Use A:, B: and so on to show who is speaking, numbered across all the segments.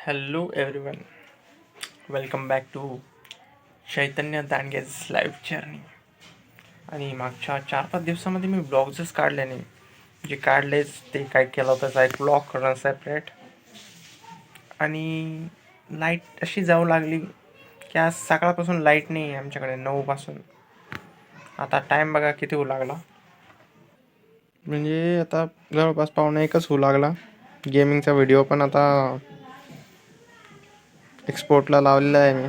A: Hello everyone, welcome back to Chaitanya Dandge's live journey. आणि मागच्या 4-5 दिवसामध्ये मी ब्लॉग्सच काढले नाही. जे काढलेच ते काय केलं होतं, त्याचा एक ब्लॉग करणं सेपरेट. आणि लाईट अशी जाऊ लागली की आज सकाळपासून लाईट नाही आहे आमच्याकडे, 9 पासून. आता टाईम बघा किती होऊ लागला, म्हणजे आता जवळपास 1:15 होऊ लागला. गेमिंगचा व्हिडिओ पण आता एक्सपोर्टला लावलेला आहे मी.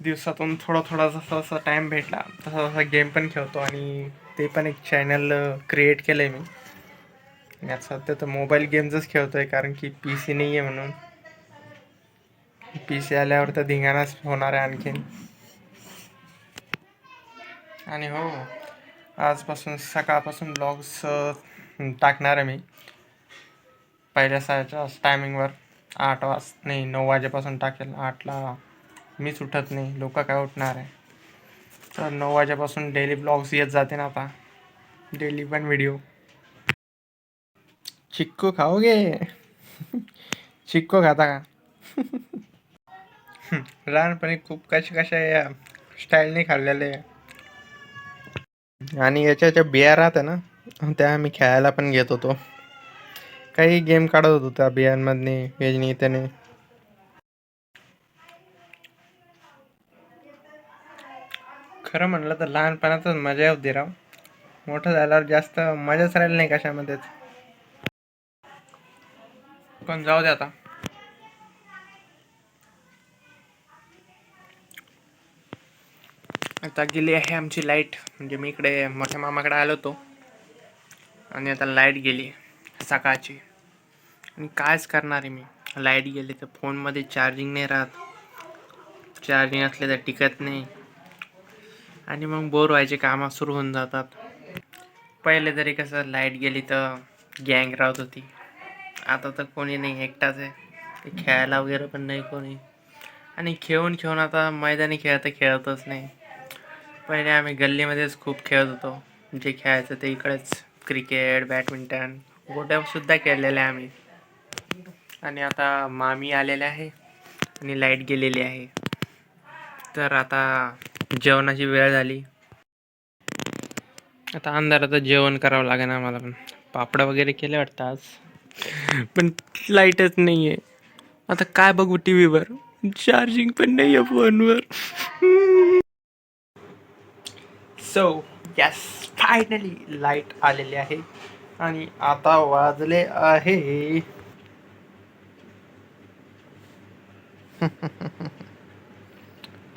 A: दिवसातून थोडा जसा जसा टाईम भेटला तसा तसा गेम पण खेळतो. आणि ते पण एक चॅनल क्रिएट केलं आहे मी. आणि आता सध्या तर मोबाईल गेम्सच खेळतो आहे, कारण की पी सी नाही आहे म्हणून. पी सी आल्यावर तर धिंगाणाच होणार आहे आणखीन. आणि हो, आजपासून सकाळपासून ब्लॉग्स टाकणार आहे मी. पहिल्या सायच्या टायमिंगवर 9 वाजेपासून टाकेल. 8ला मीच उठत नाही, लोक काय उठणार आहे. तर 9 वाजेपासून डेली ब्लॉग्स येत जाते ना आता, डेली पण व्हिडिओ. चिक्कू खाओगे? चिक्कू खाता का? लहानपणी खूप कशा या स्टाईलने खाल्लेले. आणि याच्या बिया राहत्या ना, त्या आम्ही खेळायला पण घेत होतो. काही गेम काढत होतो त्या बियांमधने, वेजनी त्याने. खरं म्हणलं तर लहानपणातच मजा होती राव. मोठं झाल्यावर जास्त मजाच राहिली नाही कशामध्येच. पण जाऊ दे आता. आता गेली आहे आमची लाईट. म्हणजे मी इकडे मोठ्या मामाकडे आलो होतो आणि आता लाईट गेली सकाळची. आणि कायच करणार आहे मी, लाईट गेली तर फोनमध्ये चार्जिंग नाही राहत. चार्जिंग असले तर टिकत नाही, आणि मग बोर व्हायचे कामं सुरू होऊन जातात. पहिले तरी कसं लाईट गेली तर गँग राहत होती. आता तर कोणी नाही, एकटाच आहे. ते खेळायला वगैरे पण नाही कोणी. आणि खेळून आता मैदानी खेळ तर खेळतच नाही. पहिले आम्ही गल्लीमध्येच खूप खेळत होतो. जे खेळायचं ते इकडेच, क्रिकेट, बॅडमिंटन, गोट्यासुद्धा खेळलेले आम्ही. आणि आता मामी आलेले आहे आणि लाईट गेलेली आहे. तर आता जेवणाची वेळ झाली. आता अंधाराचं जेवण करावं लागेल आम्हाला पण. पापड वगैरे केले वाटतं आज, पण लाईटच नाही आहे. आता काय बघू टी व्हीवर, चार्जिंग पण नाही आहे फोनवर. सो यस, फायनली लाईट आलेली आहे. आणि आता वाजले आहे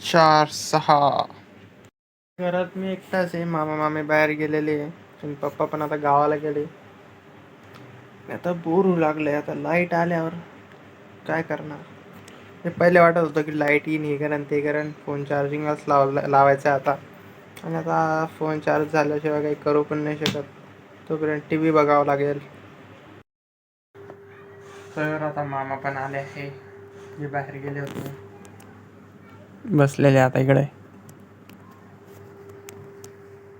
A: 4-6. घरात मी एकटाच आहे. मामा मामी बाहेर गेलेले आणि पप्पा पण आता गावाला गेले. आता बोर होऊ लागले. आता लाईट आल्यावर काय करणार. हे पहिले वाटत होतं की लाईट येईन, हे करण ते करण, फोन चार्जिंगच लावायचं आता. आणि आता फोन चार्ज झाल्याशिवाय काही करू पण नाही शकत. तोपर्यंत टी व्ही बघावं लागेल. तर आता मामा पण आले आहे, जे बाहेर गेले होते, बसलेले आता इकडे.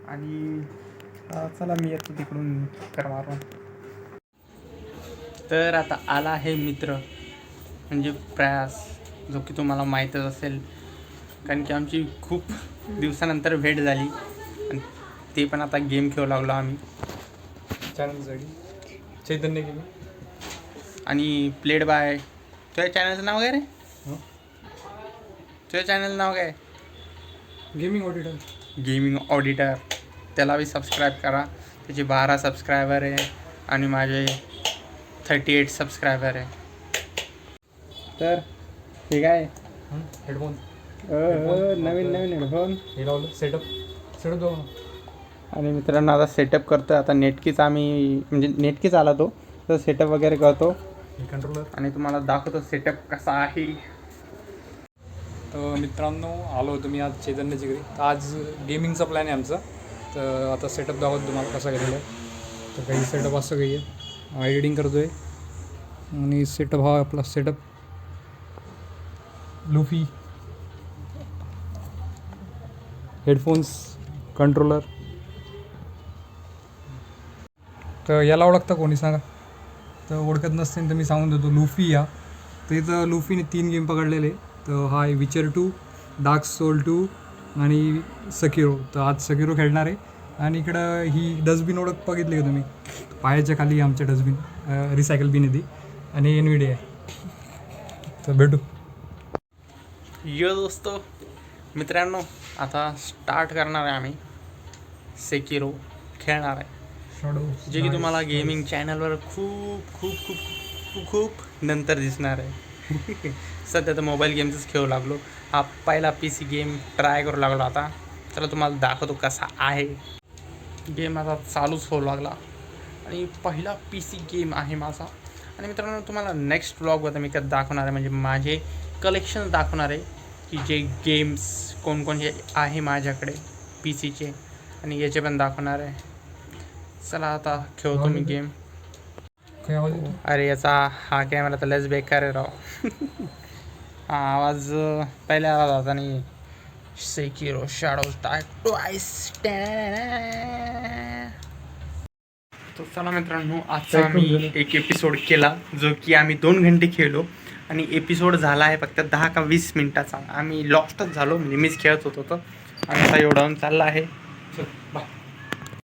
A: आणि चला मी येतो तिकडून चक्कर मारून. तर आता आला आहे मित्र, म्हणजे प्रयास, जो की तुम्हाला माहीतच असेल, कारण की आमची खूप दिवसानंतर भेट झाली. आणि ते पण आता गेम खेळू लागलो आम्ही चॅनलसाठी, चैतन्य गेम. आणि प्लेड बाय, तुझ्या चॅनलचं नाव काय रे? तुझ्या चॅनलचं नाव काय? Gaming auditor. त्याला बी सबस्क्राईब करा. त्याचे 12 सबस्क्रायबर आहे आणि माझे 38 सबस्क्रायबर आहे. तर ठीक आहे.
B: हेडफोन
A: नवीन हेडफोन
B: हे लावलं. सेटअप जाऊ.
A: आणि मित्रांनो आता सेटअप करतो. आता नेटकीच आम्ही, म्हणजे नेटकीच आला तो, तर सेटअप वगैरे करतो
B: कंट्रोलर
A: आणि तुम्हाला दाखवतो सेटअप कसा आहे.
B: तर मित्रांनो, आलो होतो मी आज चैतन्याच्या घरी. तर आज गेमिंगचा प्लॅन आहे आमचा. तर आता सेटअप दाखवतो तुम्हाला कसा केलेला आहे. तर काही सेटअप असं काही आहे, एडिटिंग करतो आहे. आणि सेटअप हा आपला सेटअप लुफी, हेडफोन्स, कंट्रोलर. तर याला ओळखता कोणी सांगा? तर ओळखत नसतील तर मी सांगून देतो. लुफी या तर इथं लुफीने 3 गेम पकडलेले. तर हा आहे विचर 2, डार्क सोल 2 आणि सकिरो. तर आज सकिरो खेळणार आहे. आणि इकडं ही डस्टबिन ओळख बघितली का तुम्ही? पायाच्या खाली आमच्या डस्टबिन रिसायकल बिन आहे ती. आणि NVIDIA आहे. तर भेटू.
A: यो दोस्तो मित्रांनो, आता स्टार्ट करणार आहे आम्ही. सेकिरो खेळणार आहे, जे की तुम्हाला गेमिंग चॅनलवर खूप खूप खूप खूप खूप नंतर दिसणार आहे. सध्या तर मोबाईल गेमचंच खेळू लागलो. हा पहिला PC गेम ट्राय करू लागलो. आता चला तुम्हाला दाखवतो कसा आहे गेम. आता चालूच होऊ लागला आणि पहिला PC गेम आहे माझा. आणि मित्रांनो, तुम्हाला नेक्स्ट व्लॉगमध्ये मी कधी दाखवणार आहे, म्हणजे माझे कलेक्शन दाखवणार आहे की जे गेम्स कोणकोणते आहे माझ्याकडे PCचे, आणि याचे पण दाखवणार आहे. चला आता खेळतो मी गेम.
B: काय आवाज येतो?
A: अरे याचा हा कॅमेरा तर लस बेकार आहे राव. हा आवाज पहिले आला होता आणि सेकिरो शॅडोज डाय ट्वाइस. तर चला मित्रांनो, आजचा मी एक एपिसोड केला जो की आम्ही 2 घंटे खेळलो. आणि एपिसोड झाला आहे फक्त 10 का 20 मिनिटाचा. आम्ही लॉस्टच झालो, म्हणजे मीच खेळत होतो. तर आणि आता एवढा चालला आहे. चल बाय.